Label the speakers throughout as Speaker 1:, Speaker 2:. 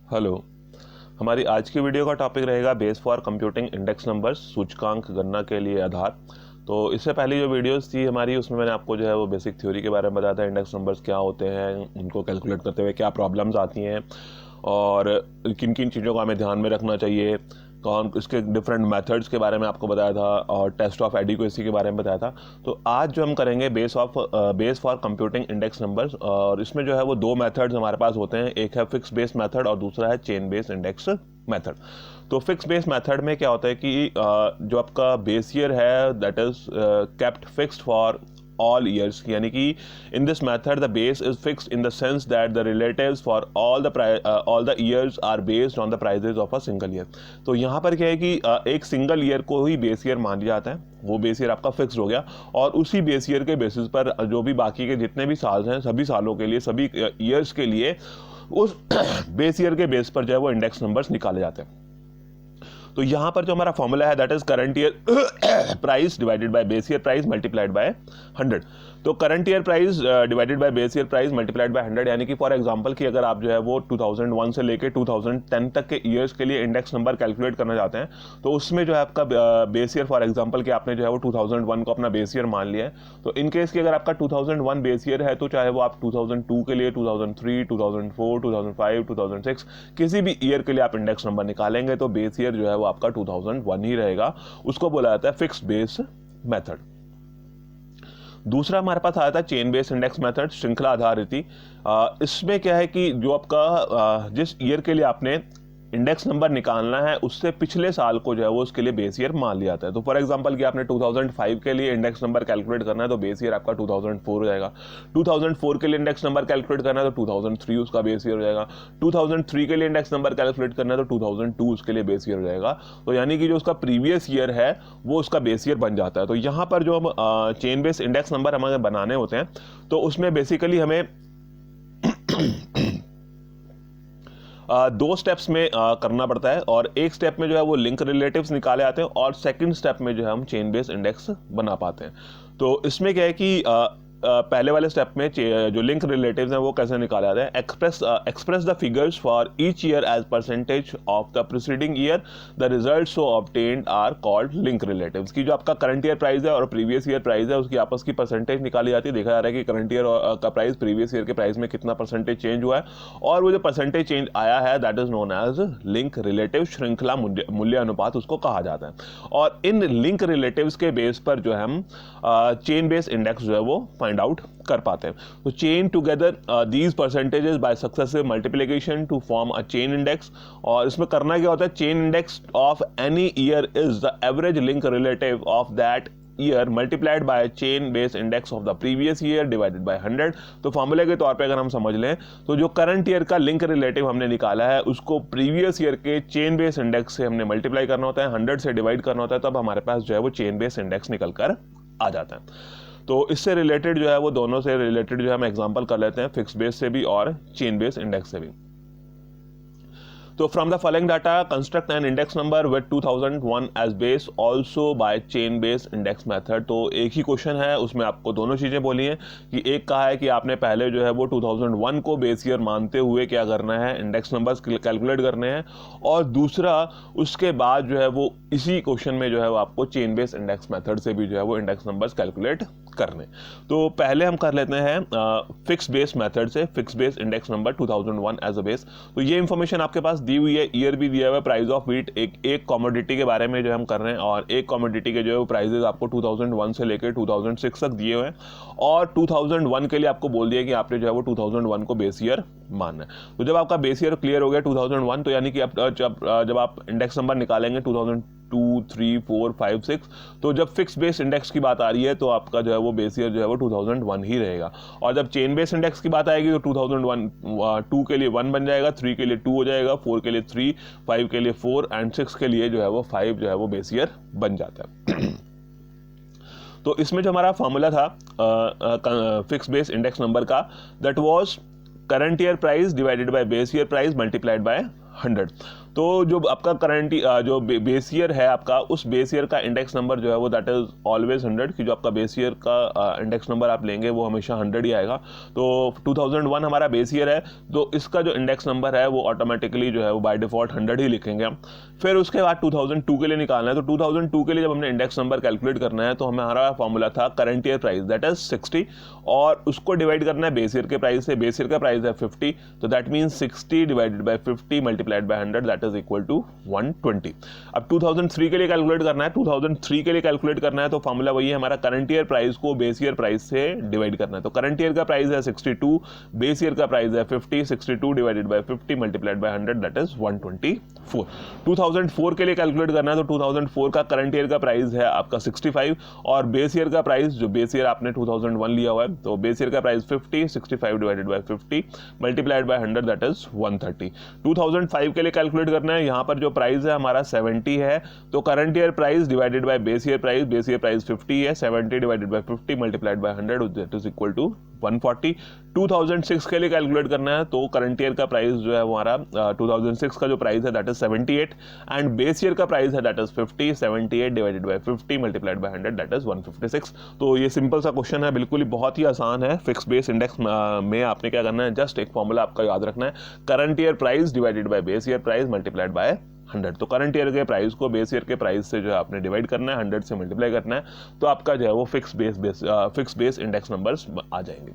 Speaker 1: Hello. हमारी आज की वीडियो का टॉपिक रहेगा base for computing index numbers, सूचकांक गणना के लिए आधार। तो इससे पहले जो वीडियोस थी हमारी, उसमें मैंने आपको जो है वो बेसिक थ्योरी के बारे में बताया था, इंडेक्स नंबर्स क्या होते हैं, उनको कैलकुलेट करते हुए क्या प्रॉब्लम्स आती हैं और किन किन चीज़ों को हमें ध्यान में रखना चाहिए, कौन इसके डिफरेंट मेथड्स के बारे में आपको बताया था और टेस्ट ऑफ एडिक्वेसी के बारे में बताया था। तो आज जो हम करेंगे base for computing index numbers, और इसमें जो है वो दो मेथड्स हमारे पास होते हैं, एक है फिक्स बेस मेथड और दूसरा है चेन बेस इंडेक्स मेथड। तो फिक्स बेस मेथड में क्या होता है कि जो आपका बेस ईयर है that is kept fixed for all years, यानी कि in this method the base is fixed in the sense that the relatives for all the years are based on the prices of a single year। तो यहाँ पर क्या है कि एक single year को ही बेस ईयर मान लिया जाता है, वो बेस ईयर आपका फिक्स हो गया और उसी बेस ईयर के बेसिस पर जो भी बाकी के जितने भी साल हैं, सभी सालों के लिए, सभी ईयर्स के लिए उस बेस ईयर के बेस पर जो है वो इंडेक्स नंबर्स निकाले जाते हैं। तो यहाँ पर जो हमारा फॉर्मूला है that is current year price divided by base year price multiplied by 100। तो current year price divided by base year price multiplied by 100, यानी कि फॉर एग्जांपल कि अगर आप जो है वो 2001 से लेके 2010 तक के ईयर्स के लिए इंडेक्स नंबर कैलकुलेट करना चाहते हैं, तो उसमें जो है आपका बेस ईयर, फॉर एग्जांपल कि आपने जो है वो 2001 को अपना बेस ईयर मान लिया है, तो इन केस कि अगर आपका 2001 बेस ईयर है तो चाहे वो आप 2002 के लिए, 2003, 2004, 2005, 2006 किसी भी ईयर के लिए आप इंडेक्स नंबर निकालेंगे तो बेस ईयर जो है वो आपका 2001 ही रहेगा। उसको बोला जाता है फिक्स्ड बेस मेथड। दूसरा हमारे पास आया था चेन बेस इंडेक्स मेथड, श्रृंखला आधारित। इसमें क्या है कि जो आपका जिस ईयर के लिए आपने इंडेक्स नंबर निकालना है उससे पिछले साल को जो है वो उसके लिए बेस ईयर मान लिया जाता है। तो फॉर एग्जांपल कि आपने 2005 के लिए इंडेक्स नंबर कैलकुलेट करना है तो बेस ईयर आपका 2004 हो जाएगा। 2004 के लिए इंडेक्स नंबर कैलकुलेट करना है तो 2003 उसका बेस ईयर हो जाएगा। 2003 के लिए इंडेक्स नंबर कैलकुलेट करना है तो 2002 उसके लिए बेस ईयर हो जाएगा। तो यानी कि जो उसका प्रीवियस ईयर है वो उसका बेस ईयर बन जाता है। तो यहाँ पर जो हम चेन बेस इंडेक्स नंबर हमें बनाने होते हैं तो उसमें बेसिकली हमें दो स्टेप्स में करना पड़ता है, और एक स्टेप में जो है वो लिंक रिलेटिव्स निकाले आते हैं और सेकंड स्टेप में जो है हम चेन बेस इंडेक्स बना पाते हैं। तो इसमें क्या है कि पहले वाले स्टेप में जो लिंक रिलेटिव्स हैं वो कैसे निकाले जाते हैं, express the figures for each year as percentage of the preceding year, the result so obtained are called link relatives. की जो आपका करंट ईयर प्राइस है और प्रीवियस ईयर प्राइस है उसकी आपस की परसेंटेज निकाली जाती है। देखा जा रहा है कि करंट ईयर का प्राइस प्रीवियस ईयर के प्राइस में कितना परसेंटेज चेंज हुआ है, और वो जो परसेंटेज चेंज आया है that is known as link relative, श्रृंखला मूल्य अनुपात उसको कहा जाता है। और इन लिंक रिलेटिव्स के बेस पर जो है हम चेन बेस इंडेक्स जो है वो फाइंड आउट कर पाते हैं। तो chain together these percentages by successive multiplication to form a chain index. और इसमें करना क्या होता है, chain index of any year is the average link relative of that year multiplied by chain base index of the previous year divided by 100। तो फॉर्मूले के तौर पे अगर हम समझ लें तो जो करंट ईयर का लिंक रिलेटिव हमने निकाला है उसको प्रीवियस ईयर के चेन बेस इंडेक्स से हमने मल्टीप्लाई करना होता है, 100 से डिवाइड करना होता है, तब हमारे पास जो है वो चेन बेस इंडेक्स निकल कर आ जाता है। तो इससे रिलेटेड जो है वो दोनों से रिलेटेड जो है हम एग्जांपल कर लेते हैं, फिक्स बेस से भी और चेन बेस इंडेक्स से भी। तो from the following data construct an index number with 2001 as base also by chain base index method. तो एक ही क्वेश्चन है, उसमें आपको दोनों चीजें बोली हैं कि एक कहा है कि आपने पहले जो है वो 2001 को बेस ईयर मानते हुए क्या करना है, इंडेक्स नंबर्स कैलकुलेट करने हैं, और दूसरा उसके बाद जो है वो इसी क्वेश्चन में जो है वो आपको चेन बेस इंडेक्स मेथड से भी जो है वो इंडेक्स नंबर्स कैलकुलेट करने। तो पहले हम कर लेते हैं फिक्स बेस मेथड से, fix base index number 2001 as a base. तो ये इंफॉर्मेशन आपके पास दी हुई है, ईयर भी दिया हुआ है, प्राइस ऑफ व्हीट एक कमोडिटी के बारे में जो हम कर रहे हैं, और एक कमोडिटी के जो है प्राइजेस आपको 2001 से लेकर 2006 तक दिए हुए हैं, और 2001 के लिए आपको बोल दिया कि आपने जो है वो 2001 को बेस ईयर मानना है। तो जब आपका बेस ईयर क्लियर हो गया 2001, तो यानी कि जब आप इंडेक्स नंबर निकालेंगे 2002, 3, 4, 5, 6, तो जब फिक्स बेस इंडेक्स की बात आ रही है तो आपका जो है वो बेस ईयर जो है वो 2001 ही रहेगा। और जब चेन बेस इंडेक्स की बात आएगी तो 2001 2 के लिए 1 बन जाएगा, 3 के लिए 2 हो जाएगा, 4 के लिए 3, 5 के लिए 4 एंड 6 के लिए जो है वो 5 जो है वो बेस ईयर बन जाता है। तो इसमें जो हमारा फॉर्मूला था फिक्स बेस इंडेक्स नंबर का, that was current year price divided by base year price multiplied by 100। तो जो आपका करंट जो बेस ईयर है आपका, उस बेस ईयर का इंडेक्स नंबर जो है वो दैट इज ऑलवेज 100, कि जो आपका बेस ईयर का इंडेक्स नंबर आप लेंगे वो हमेशा 100 ही आएगा। तो 2001 हमारा बेस ईयर है, तो इसका जो इंडेक्स नंबर है वो ऑटोमेटिकली जो है वो बाय डिफॉल्ट 100 ही लिखेंगे हम। फिर उसके बाद 2002 के लिए निकालना है, तो 2002 के लिए जब हमने इंडेक्स नंबर कैलकुलेट करना है तो हमारा फॉर्मूला था current year price that is 60, और उसको डिवाइड करना है बेस ईयर के प्राइस से। बेस ईयर का प्राइस है 50, तो that means 60 divided by 50 multiplied by 100 that is equal to 120। अब 2003 के लिए कैलकुलेट करना है, 2003 के लिए कैलकुलेट करना है तो फॉर्मूला वही है हमारा, करंट ईयर प्राइस को बेस ईयर प्राइस से डिवाइड करना है। तो करंट ईयर का प्राइस है 62, बेस ईयर का प्राइस है 50, 62 divided by 50 multiplied by 100 that is 124। 2004 के लिए कैलकुलेट करना है, तो 2004 का करंट ईयर का प्राइस है आपका 65, और बेस ईयर का प्राइस, जो बेस ईयर आपने 2001 लिया हुआ है, तो बेस ईयर का price 50, 65 divided by 50 multiplied by 100 that is 130। 2005 के लिए कैलकुलेट करना है, यहाँ पर जो प्राइस है हमारा 70 है, तो current year price divided by base year price 50 है, 70 divided by 50 multiplied by 100 that is equal to 140। 2006 के लिए कैलकुलेट करना है, तो करंट ईयर का प्राइस जो है हमारा 2006 का जो प्राइस है that is 78, and base year का प्राइस है that is 50, 78 divided by 50 multiplied by 100 that is 156। तो ये सिंपल सा क्वेश्चन है, बिल्कुल ही बहुत ही आसान है। फिक्स बेस इंडेक्स में आपने क्या करना है, जस्ट एक फॉर्मूला आपका याद रखना है, current year price divided by base year price multiplied by 100। तो करंट ईयर के प्राइस को बेस ईयर के प्राइस से जो है आपने डिवाइड करना है, 100 से मल्टीप्लाई करना है, तो आपका जो है वो फिक्स बेस इंडेक्स नंबर्स आ जाएंगे।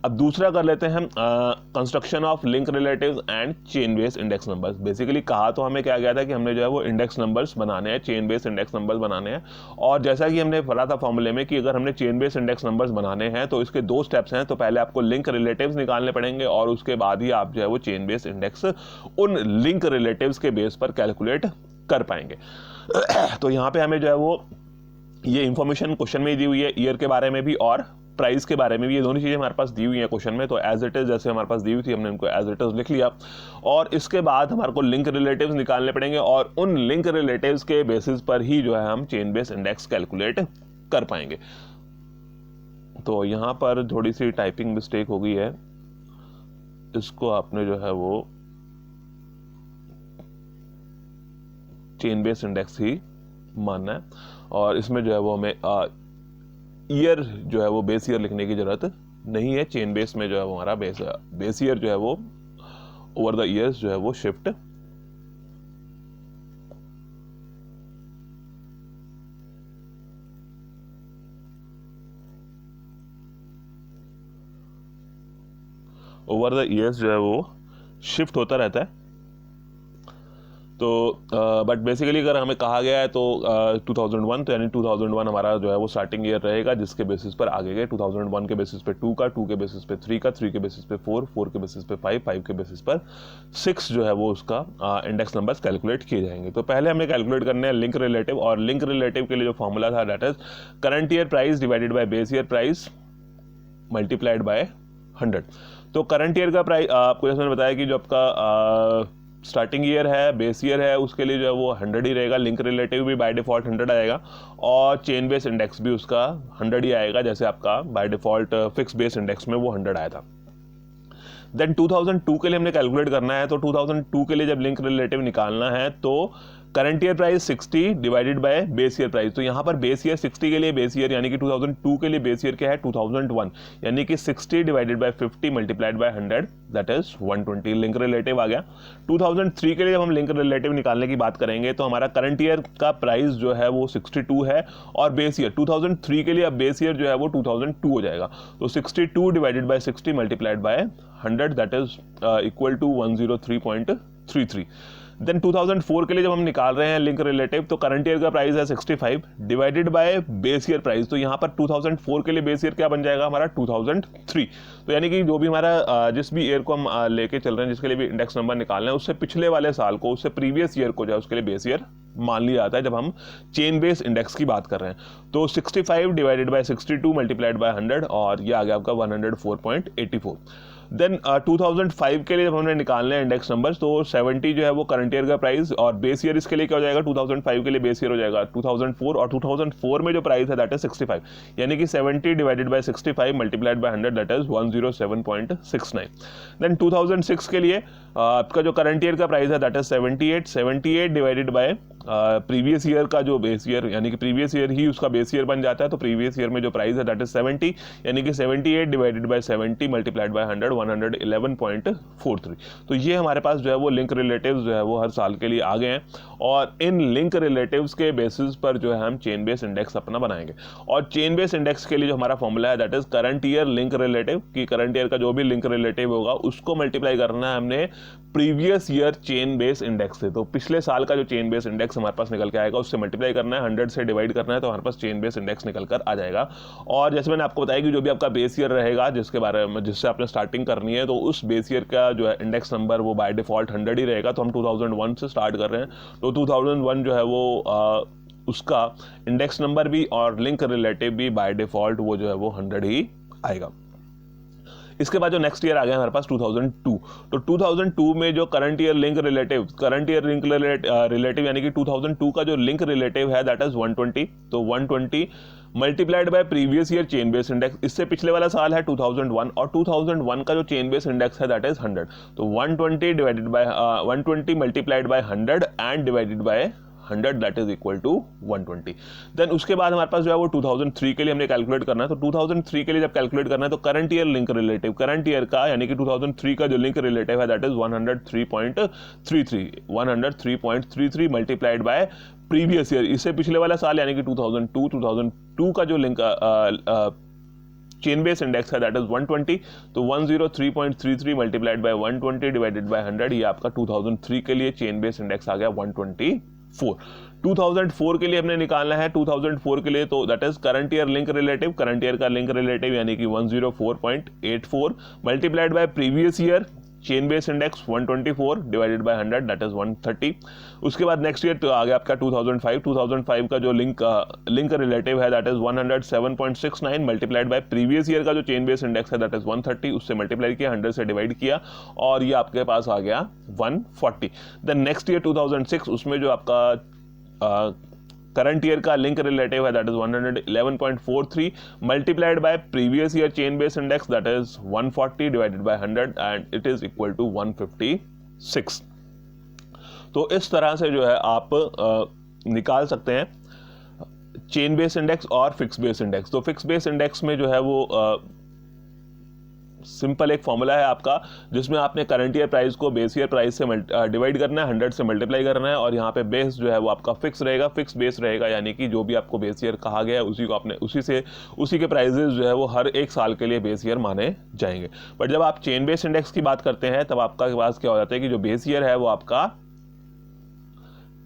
Speaker 1: अब दूसरा कर लेते हैं हम construction of link relatives and chain base index numbers. Basically कहा तो हमें क्या गया था कि हमने जो है वो इंडेक्स नंबर्स बनाने हैं, चेन बेस इंडेक्स नंबर्स बनाने हैं, और जैसा कि हमने पढ़ा था फॉर्मूले में कि अगर हमने चेन बेस इंडेक्स नंबर्स बनाने हैं तो इसके दो स्टेप्स हैं। तो पहले आपको लिंक रिलेटिव्स निकालने पड़ेंगे, और उसके बाद ही आप जो है वो चेन बेस इंडेक्स उन लिंक रिलेटिव्स के बेस पर कैलकुलेट कर पाएंगे। तो यहाँ पे हमें जो है वो ये इंफॉर्मेशन क्वेश्चन में ही दी हुई है, ईयर के बारे में भी और प्राइस के बारे में भी, ये दोनों चीजें हमारे पास दी हुई हैं क्वेश्चन में। तो एज इट इज जैसे हमारे पास दी हुई थी हमने उनको एज इट इज लिख लिया, और इसके बाद हमारे को लिंक रिलेटिव्स निकालने पड़ेंगे, और उन लिंक रिलेटिव्स के बेसिस पर ही जो है हम चेन बेस इंडेक्स कैलकुलेट कर पाएंगे। तो यहाँ पर थोड़ी सी टाइपिंग मिस्टेक हो गई है, इसको आपने जो है वो चेन बेस इंडेक्स ही मानना है, और इसमें जो है वो हमें ईयर जो है वो बेस ईयर लिखने की जरूरत नहीं है। चेन बेस में जो है वो हमारा बेस ईयर जो है वो ओवर द ईयर्स जो है वो शिफ्ट शिफ्ट होता रहता है। तो बट बेसिकली अगर हमें कहा गया है तो 2001, तो यानी 2001 हमारा जो है वो स्टार्टिंग ईयर रहेगा, जिसके बेसिस पर आगे गए 2001 के बेसिस पे 2 का, 2 के बेसिस पे 3 का, 3 के बेसिस पे 4, 4 के बेसिस पे 5, 5 के बेसिस पर 6 जो है वो उसका इंडेक्स नंबर्स कैलकुलेट किए जाएंगे। तो पहले हमें कैलकुलेट करने हैं लिंक रिलेटिव, और लिंक रिलेटिव के लिए जो फॉर्मूला था that is current year price divided by base year price multiplied by 100। तो करंट ईयर का प्राइस आपको जैसे मैंने बताया कि जो आपका स्टार्टिंग ईयर है, बेस ईयर है, उसके लिए जो है वो 100 ही रहेगा, लिंक रिलेटिव भी बाय डिफॉल्ट 100 आएगा, और चेन बेस इंडेक्स भी उसका 100 ही आएगा, जैसे आपका by default fix base index में वो 100 आया था। देन 2002 के लिए हमने कैलकुलेट करना है, तो 2002 के लिए जब लिंक रिलेटिव निकालना है तो current year price 60 divided by base year price. तो यहाँ पर बेस ईयर 60 के लिए बेस ईयर यानी कि 2002 के लिए बेस ईयर क्या है 2001, यानी कि 60 divided by 50 multiplied by 100 that is 120। Link relative आ गया। 2003 के लिए जब हम लिंक रिलेटिव निकालने की बात करेंगे तो हमारा करंट ईयर का प्राइस जो है वो 62 है, और बेस ईयर 2003 के लिए अब बेस ईयर जो है वो 2002 हो जाएगा। तो 62 divided by 60 multiplied by 100 that is equal to 103.33। Then 2004 के लिए जब हम निकाल रहे हैं लिंक रिलेटिव, तो करंट ईयर का प्राइस है 65 divided by base year price. तो यहाँ पर 2004 के लिए बेस ईयर क्या बन जाएगा हमारा 2003। तो यानी कि जो भी हमारा जिस भी ईयर को हम लेके चल रहे हैं, जिसके लिए भी इंडेक्स नंबर निकालना है, उससे पिछले वाले साल को, उससे प्रीवियस ईयर को जो है उसके लिए बेस ईयर मान लिया जाता है जब हम चेन बेस इंडेक्स की बात कर रहे हैं। तो 65 डिवाइडेड बाय 62 मल्टीप्लाइड बाय 100, और ये आ गया आपका 104.84। देन 2005 के लिए जब हमने निकालने हैं इंडेक्स नंबर्स, तो 70 जो है वो करंट ईयर का प्राइस, और बेस ईयर इसके लिए क्या हो जाएगा, 2005 के लिए बेस ईयर हो जाएगा 2004, और 2004 में जो प्राइस है दैट इज 65, यानी कि 70 divided by 65 multiplied by 100 that is 107.69। Then 2006 के लिए आपका जो करंट ईयर का प्राइस है that is 78 divided by previous year का जो बेस ईयर, यानी कि प्रीवियस ईयर ही उसका बेस ईयर बन जाता है, तो प्रीवियस ईयर में जो प्राइस है दैट इज 70, यानी कि 78 डिवाइडेड बाय 70 मल्टीप्लाइड बाय 100 111.43। तो ये हमारे पास जो है वो लिंक रिलेटिव्स जो है वो हर साल के लिए आ गए हैं, और इन लिंक रिलेटिव्स के बेसिस पर जो है हम चेन बेस इंडेक्स अपना बनाएंगे। और चेन बेस इंडेक्स के लिए जो हमारा फॉर्मूला है that is current year link relative, कि करंट ईयर का जो भी लिंक रिलेटिव होगा उसको मल्टीप्लाई करना है हमने previous year chain base index से। तो पिछले साल का जो चेन बेस इंडेक्स हमारे पास निकल के आएगा उससे मल्टीप्लाई करना है, 100 से डिवाइड करना है, तो हमारे पास चेन बेस इंडेक्स निकल कर आ जाएगा। और जैसे मैंने आपको बताया कि जो भी आपका बेस ईयर रहेगा जिसके बारे में जिससे आपने स्टार्टिंग करनी है, तो उस बेस ईयर का जो है इंडेक्स नंबर वो बाय डिफॉल्ट 100 ही रहेगा। तो हम 2001 से स्टार्ट कर रहे हैं, तो 2001 जो है वो उसका इंडेक्स नंबर भी और लिंक रिलेटिव भी बाय डिफॉल्ट वो जो है वो 100 ही आएगा। इसके बाद जो नेक्स्ट ईयर आ गया हमारे पास 2002, तो 2002 में जो करंट ईयर लिंक रिलेटिव यानी कि 2002 का जो लिंक रिलेटिव है दैट इज 120, तो 120 multiplied by previous year chain base index, इससे पिछले वाला साल है 2001, और 2001 का जो चेन बेस इंडेक्स है दैट इज 100, तो 120 divided by 120 multiplied by 100 and divided by 100 that is equal to 120। Then उसके बाद हमारे पास जो है वो 2003 के लिए हमने कैलकुलेट करना है, तो 2003 के लिए जब कैलकुलेट करना है तो current year link relative, current year का यानी कि 2003 का जो लिंक रिलेटिव है that is 103.33 multiplied by previous year, इससे पिछले वाला साल यानी कि 2002 का जो लिंक चेन बेस इंडेक्स है दैट इज 120, तो 103.33 मल्टीप्लाइड बाय 120 डिवाइडेड बाय 100, ये आपका 2003 के लिए चेन बेस इंडेक्स आ गया 124। 2004 के लिए हमने निकालना है, 2004 के लिए तो that is current year link relative, current year का लिंक रिलेटिव यानी कि 104.84 multiplied by previous year chain base index 124 divided by 100 that is 130। उसके बाद नेक्स्ट ईयर तो आ गया आपका 2005 का जो लिंक रिलेटिव है that is 107.69 multiplied by previous year का जो चेन बेस इंडेक्स है दैट इज 130, उससे मल्टीप्लाई किया, 100 से डिवाइड किया, और ये आपके पास आ गया 140। देन नेक्स्ट ईयर 2006, उसमें जो आपका करंट ईयर का लिंक रिलेटिव है that is 111.43 multiplied by previous year chain base index that is 140 divided by 100 and it is equal to 156। तो इस तरह से जो है आप निकाल सकते हैं चेन बेस इंडेक्स और फिक्स बेस इंडेक्स। तो फिक्स बेस इंडेक्स में जो है वो सिंपल एक फॉर्मूला है आपका, जिसमें आपने करंट ईयर प्राइस को बेस ईयर प्राइस से डिवाइड करना है, 100 से मल्टीप्लाई करना है, और यहाँ पे बेस जो है वो आपका फिक्स रहेगा, फिक्स बेस रहेगा, यानी कि जो भी आपको बेस ईयर कहा गया है उसी को आपने उसी के प्राइजेस जो है वो हर एक साल के लिए बेस ईयर माने जाएंगे। बट जब आप चेन बेस इंडेक्स की बात करते हैं तब आपका पास क्या हो जाता है कि जो बेस ईयर है वो आपका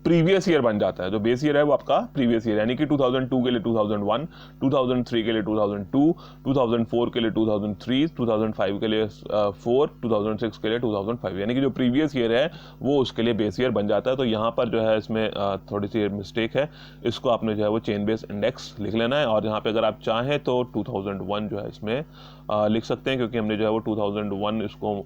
Speaker 1: प्रीवियस ईयर बन जाता है, जो बेस ईयर है वो आपका प्रीवियस ईयर, यानी कि 2002 के लिए 2001, 2003 के लिए 2002, 2004 के लिए 2003, 2005 के लिए 4, 2006 के लिए 2005, यानी कि जो प्रीवियस ईयर है वो उसके लिए बेस ईयर बन जाता है। तो यहाँ पर जो है इसमें थोड़ी सी मिस्टेक है, इसको आपने जो है वो चेन बेस इंडेक्स लिख लेना है, और यहाँ पे अगर आप चाहें तो 2001 जो है इसमें लिख सकते हैं, क्योंकि हमने जो है वो 2001 इसको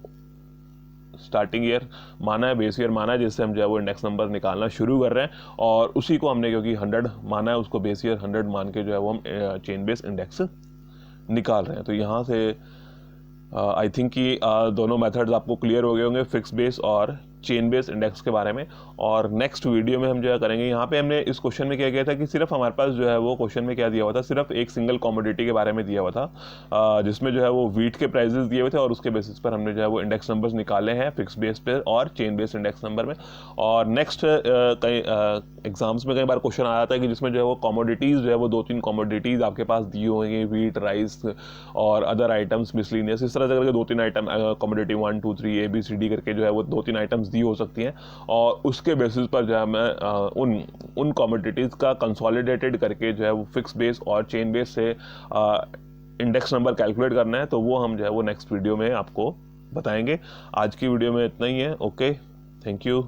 Speaker 1: स्टार्टिंग ईयर माना है, बेस ईयर माना है, जिससे हम जो है वो इंडेक्स नंबर निकालना शुरू कर रहे हैं, और उसी को हमने क्योंकि 100 माना है उसको बेस ईयर 100 मान के जो है वो हम चेन बेस इंडेक्स निकाल रहे हैं। तो यहाँ से आई थिंक कि दोनों मेथड्स आपको क्लियर हो गए होंगे, फिक्स बेस और चेन बेस इंडेक्स के बारे में। और नेक्स्ट वीडियो में हम जो है करेंगे, यहाँ पे हमने इस क्वेश्चन में क्या किया था कि सिर्फ हमारे पास जो है वो क्वेश्चन में क्या दिया हुआ था, सिर्फ एक सिंगल कमोडिटी के बारे में दिया हुआ था, जिसमें जो है वो व्हीट के प्राइजेस दिए हुए थे, और उसके बेसिस पर हमने जो है वो इंडेक्स नंबर्स निकाले हैं फिक्स बेस पे और चेन बेस इंडेक्स नंबर में। और नेक्स्ट कई एग्जाम्स में कई बार क्वेश्चन आ जाता है कि जिसमें जो है वो कमोडिटीज़ जो है वो 2-3 कमोडिटीज़ आपके पास दी होंगी, व्हीट, राइस और अदर आइटम्स मिसलिनियस, इस तरह से करके 2-3 आइटम कमोडिटी 1, 2, 3 ABCD करके जो है वो 2-3 आइटम्स दी हो सकती हैं, और उसके बेसिस पर जो है हमें उन कमोडिटीज़ का कंसोलिडेटेड करके जो है वो फिक्स बेस और चेन बेस से इंडेक्स नंबर कैलकुलेट करना है। तो वो हम जो है वो नेक्स्ट वीडियो में आपको बताएंगे। आज की वीडियो में इतना ही है। Okay, thank you.